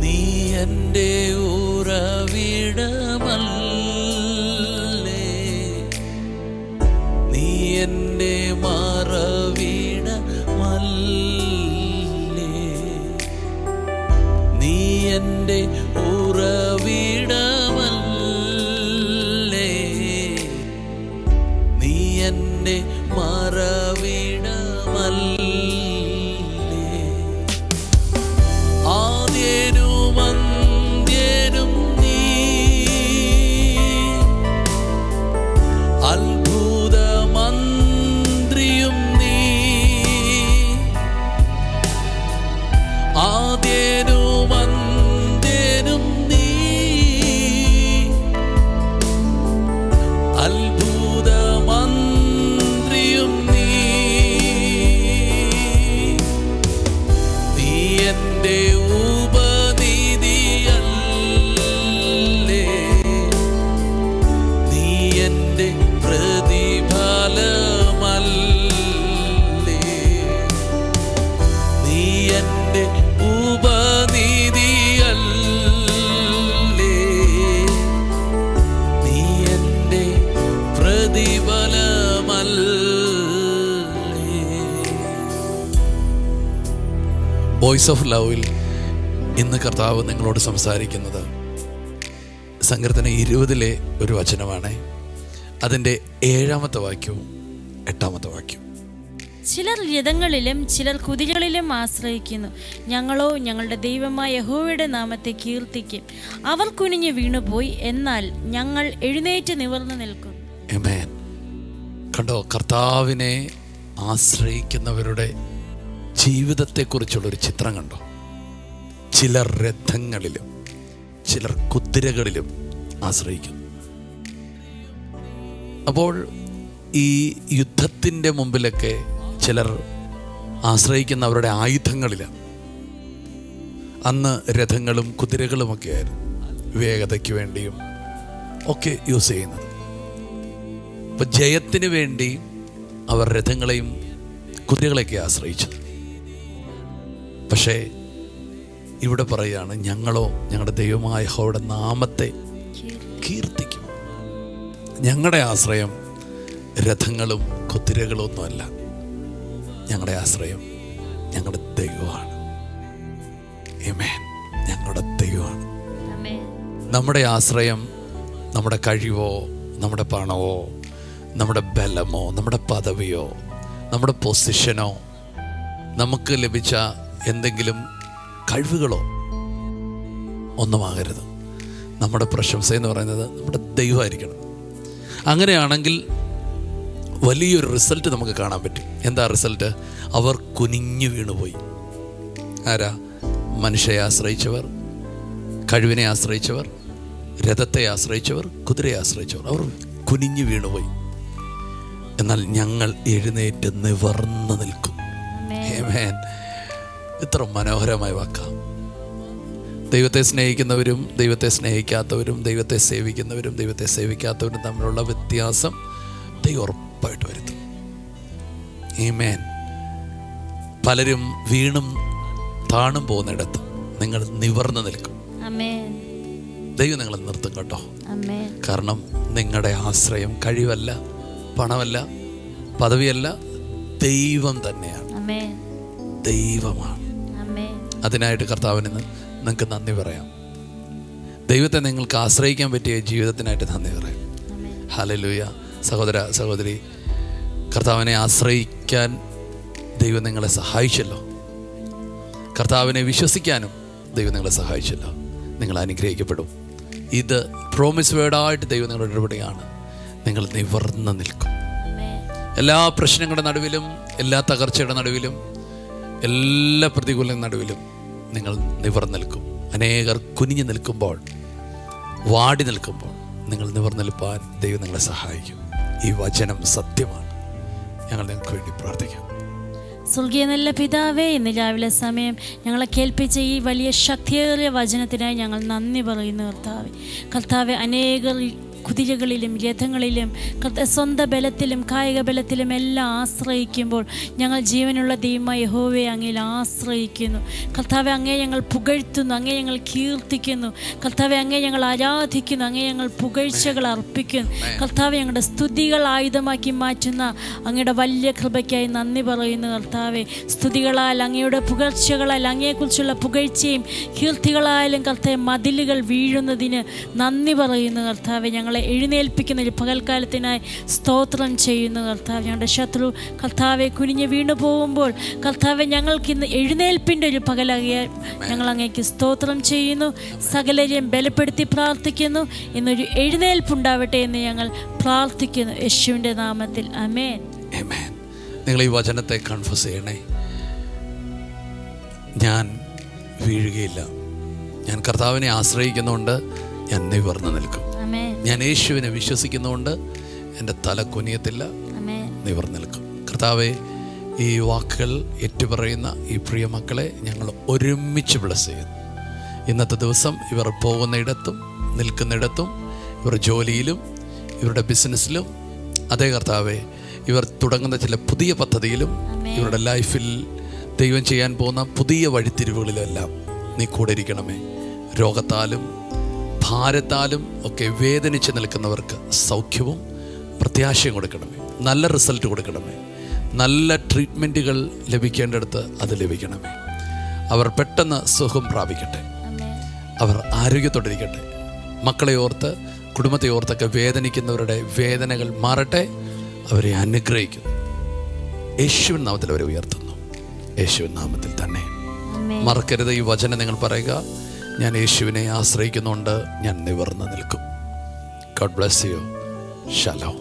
നീ എൻ്റെ ഉറവിടമല്ലേ, നീ എൻ്റെ മറവിടമല്ലേ, നീ എൻ്റെ ഉറവിടമല്ലേ, നീ എൻ്റെ മറവിടമല്ലേ. ആദ്യനും അന്ത്യനും നീ, അത്ഭുതമന്ത്രിയും നീ, ആദ്യനും അന്ത്യനും നീ, അത്ഭുതമന്ത്രിയും നീ, നീ എൻ്റെ ഉപനിധിയല്ലേ, നീ എൻ്റെ പ്രതിഫലമല്ലേ, നീ എൻ്റെ ഉപനിധിയല്ലേ, നീ എൻ്റെ പ്രതിഫലമല്ലേ. വോയിസ് ഓഫ് ലവിൽ ഇന്ന് കർത്താവ് നിങ്ങളോട് സംസാരിക്കുന്നത് സങ്കീർത്തനം 20 ഒരു വചനമാണ്. അതിൻ്റെ 7-ാമത്തെ വാക്യവും 8-ാമത്തെ വാക്യവും. ചിലർ രഥങ്ങളിലും ചിലർ കുതിരകളിലും ആശ്രയിക്കുന്നു. ഞങ്ങളോ ഞങ്ങളുടെ ദൈവമായ യഹോവയുടെ നാമത്തെ കീർത്തിക്കും. അവർ കുനിഞ്ഞു വീണുപോയി, എന്നാൽ ഞങ്ങൾ എഴുന്നേറ്റ് നിവർന്നു നിൽക്കും. ആമേൻ. കണ്ടോ, കർത്താവിനെ ആശ്രയിക്കുന്നവരുടെ ജീവിതത്തെക്കുറിച്ചുള്ളൊരു ചിത്രം കണ്ടോ. ചിലർ രഥങ്ങളിലും ചിലർ കുതിരകളിലും ആശ്രയിക്കുന്നു. അപ്പോൾ ഈ യുദ്ധത്തിൻ്റെ മുമ്പിലൊക്കെ ചിലർ ആശ്രയിക്കുന്ന അവരുടെ ആയുധങ്ങളിലാണ്. അന്ന് രഥങ്ങളും കുതിരകളുമൊക്കെ ആയിരുന്നു വേഗതയ്ക്ക് വേണ്ടിയും ഒക്കെ യൂസ് ചെയ്യുന്നത്. അപ്പോൾ ജയത്തിന് വേണ്ടി അവർ രഥങ്ങളെയും കുതിരകളെയൊക്കെ ആശ്രയിച്ചത്. പക്ഷേ ഇവിടെ പറയുകയാണ്, ഞങ്ങളോ ഞങ്ങളുടെ ദൈവമായ യഹോവയുടെ നാമത്തെ കീർത്തിക്കും. ഞങ്ങളുടെ ആശ്രയം രഥങ്ങളും കുതിരകളും ഒന്നുമല്ല. ഞങ്ങളുടെ ആശ്രയം ഞങ്ങളുടെ ദൈവമാണ്. ആമേൻ. ഞങ്ങളുടെ ദൈവമാണ്. നമ്മുടെ ആശ്രയം നമ്മുടെ കഴിവോ നമ്മുടെ പണമോ നമ്മുടെ ബലമോ നമ്മുടെ പദവിയോ നമ്മുടെ പൊസിഷനോ നമുക്ക് ലഭിച്ച എന്തെങ്കിലും കഴിവുകളോ ഒന്നുമാകരുത്. നമ്മുടെ പ്രശംസ എന്ന് പറയുന്നത് നമ്മുടെ ദൈവമായിരിക്കണം. അങ്ങനെയാണെങ്കിൽ വലിയൊരു റിസൾട്ട് നമുക്ക് കാണാൻ പറ്റും. എന്താ റിസൾട്ട്? അവർ കുനിഞ്ഞു വീണുപോയി. ആരാ? മനുഷ്യരെ ആശ്രയിച്ചവർ, കഴിവിനെ ആശ്രയിച്ചവർ, രഥത്തെ ആശ്രയിച്ചവർ, കുതിരയെ ആശ്രയിച്ചവർ, അവർ കുനിഞ്ഞു വീണുപോയി. എന്നാൽ ഞങ്ങൾ എഴുന്നേറ്റ് നിവർന്നു നിൽക്കും. ആമേൻ. ഇത്ര മനോഹരമായ വാക്കാ. ദൈവത്തെ സ്നേഹിക്കുന്നവരും ദൈവത്തെ സ്നേഹിക്കാത്തവരും, ദൈവത്തെ സേവിക്കുന്നവരും ദൈവത്തെ സേവിക്കാത്തവരും തമ്മിലുള്ള വ്യത്യാസം ദൈവം ഉറപ്പായിട്ട് വരുത്തും. ആമേൻ. പലരും വീണും താണും പോകുന്നിടത്ത് നിങ്ങൾ നിവർന്നു നിൽക്കും. ദൈവം നിങ്ങളെ നിർത്തും കേട്ടോ. കാരണം നിങ്ങളുടെ ആശ്രയം കഴിവല്ല, പണമല്ല, പദവിയല്ല, ദൈവം തന്നെയാണ്. ദൈവമാണ്. അതിനായിട്ട് കർത്താവിന് നിങ്ങൾക്ക് നന്ദി പറയാം. ദൈവത്തെ നിങ്ങൾക്ക് ആശ്രയിക്കാൻ പറ്റിയ ജീവിതത്തിനായിട്ട് നന്ദി പറയാം. ഹല്ലേലൂയ. സഹോദര സഹോദരി, കർത്താവിനെ ആശ്രയിക്കാൻ ദൈവം നിങ്ങളെ സഹായിച്ചല്ലോ. കർത്താവിനെ വിശ്വസിക്കാനും ദൈവം നിങ്ങളെ സഹായിച്ചല്ലോ. നിങ്ങൾ അനുഗ്രഹിക്കപ്പെടും. ഇത് പ്രോമിസ് വേർഡായിട്ട് ദൈവം നിങ്ങളുടെ ഇടപെടുകയാണ്. നിങ്ങൾ നിവർന്ന് നിൽക്കും. എല്ലാ പ്രശ്നങ്ങളുടെ നടുവിലും, എല്ലാ തകർച്ചയുടെ നടുവിലും, എല്ലാ പ്രതികൂല നടുവിലും നിങ്ങൾ നിവർന്ന് നിൽക്കും. അനേകർ കുനിഞ്ഞു നിൽക്കുമ്പോൾ, വാടി നിൽക്കുമ്പോൾ നിങ്ങൾ നിവർന്ന് നിൽപ്പാൻ ദൈവം നിങ്ങളെ സഹായിക്കും. ഈ വചനം സത്യമാണ്. ഞങ്ങൾ നിങ്ങൾക്ക് വേണ്ടി പ്രാർത്ഥിക്കാം. സ്വർഗീയ നല്ല പിതാവേ, ഇന്ന് രാവിലെ സമയം ഞങ്ങളെ കേൾപ്പിച്ച ഈ വലിയ ശക്തിയേറിയ വചനത്തിനായി ഞങ്ങൾ നന്ദി പറയുന്നു. കർത്താവെ, അനേകർ കുതിരകളിലും രഥങ്ങളിലും സ്വന്തം ബലത്തിലും കായിക ബലത്തിലും എല്ലാം ആശ്രയിക്കുമ്പോൾ ഞങ്ങൾ ജീവനുള്ള ദൈവമായ യഹോവയെ അങ്ങയിൽ ആശ്രയിക്കുന്നു. കർത്താവെ, അങ്ങേ ഞങ്ങൾ പുകഴ്ത്തുന്നു, അങ്ങേ ഞങ്ങൾ കീർത്തിക്കുന്നു. കർത്താവെ, അങ്ങേ ഞങ്ങൾ ആരാധിക്കുന്നു, അങ്ങേ ഞങ്ങൾ പുകഴ്ചകൾ അർപ്പിക്കുന്നു. കർത്താവെ, ഞങ്ങളുടെ സ്തുതികൾ ആയുധമാക്കി മാറ്റുന്ന അങ്ങയുടെ വലിയ കൃപയ്ക്കായി നന്ദി പറയുന്നു. കർത്താവെ, സ്തുതികളാൽ, അങ്ങയുടെ പുകഴ്ചകളാൽ, അങ്ങയെക്കുറിച്ചുള്ള പുകഴ്ചയും കീർത്തികളായാലും കർത്താവെ മതിലുകൾ വീഴുന്നതിന് നന്ദി പറയുന്നു. കർത്താവെ, ഞങ്ങളെ എഴുന്നേൽപ്പിക്കുന്ന ഒരു പകൽക്കാലത്തിനായി സ്തോത്രം ചെയ്യുന്നു. കർത്താവ്, ഞങ്ങളുടെ ശത്രു കർത്താവെ കുനിഞ്ഞ് വീണു പോകുമ്പോൾ കർത്താവെ ഞങ്ങൾക്ക് ഇന്ന് എഴുന്നേൽപ്പിൻ്റെ ഒരു പകലാകിയാൽ ഞങ്ങൾ അങ്ങേക്ക് സ്തോത്രം ചെയ്യുന്നു. സകലരെയും ബലപ്പെടുത്തി പ്രാർത്ഥിക്കുന്നു. ഇന്നൊരു എഴുന്നേൽപ്പുണ്ടാവട്ടെ എന്ന് ഞങ്ങൾ പ്രാർത്ഥിക്കുന്നു യേശുവിൻ്റെ നാമത്തിൽ. ആമേൻ. ആമേൻ. നിങ്ങൾ ഈ വചനത്തെ കൺഫസ് ചെയ്യണേ. ഞാൻ വീഴുകയില്ല. ഞാൻ കർത്താവിനെ ആശ്രയിക്കുന്നതുകൊണ്ട് ഞാൻ നിവർന്ന് നിൽക്കും. ഞാൻ യേശുവിനെ വിശ്വസിക്കുന്നതുകൊണ്ട് എൻ്റെ തല കുനിയത്തില്ല, നിവർന്ന് നിൽക്കും. കർത്താവെ, ഈ വാക്കുകൾ ഏറ്റുപറയുന്ന ഈ പ്രിയ മക്കളെ ഞങ്ങൾ ഒരുമിച്ച് ബ്ലെസ് ചെയ്യുന്നു. ഇന്നത്തെ ദിവസം ഇവർ പോകുന്നിടത്തും നിൽക്കുന്നിടത്തും, ഇവർ ജോലിയിലും ഇവരുടെ ബിസിനസ്സിലും, അതേ കർത്താവെ ഇവർ തുടങ്ങുന്ന ചില പുതിയ പദ്ധതിയിലും, ഇവരുടെ ലൈഫിൽ ദൈവം ചെയ്യാൻ പോകുന്ന പുതിയ വഴിത്തിരിവുകളിലെല്ലാം നീ കൂടെ ഇരിക്കണമേ. രോഗത്താലും ഭാരത്താലും ഒക്കെ വേദനിച്ച് നിൽക്കുന്നവർക്ക് സൗഖ്യവും പ്രത്യാശയും കൊടുക്കണമേ. നല്ല റിസൾട്ട് കൊടുക്കണമേ. നല്ല ട്രീറ്റ്മെൻറ്റുകൾ ലഭിക്കേണ്ടടുത്ത് അത് ലഭിക്കണമേ. അവർ പെട്ടെന്ന് സുഖം പ്രാപിക്കട്ടെ. അവർ ആരോഗ്യത്തോടിരിക്കട്ടെ. മക്കളെ ഓർത്ത്, കുടുംബത്തെ ഓർത്തൊക്കെ വേദനിക്കുന്നവരുടെ വേദനകൾ മാറട്ടെ. അവരെ അനുഗ്രഹിക്കുന്നു. യേശുവിൻ നാമത്തിൽ അവരെ ഉയർത്തുന്നു. യേശുവിൻ നാമത്തിൽ തന്നെ. മറക്കരുത്, ഈ വചനം നിങ്ങൾ പറയുക. ഞാൻ യേശുവിനെ ആശ്രയിക്കുന്നുണ്ട്, ഞാൻ നിവർന്ന് നിൽക്കും. God bless you. ശലോം.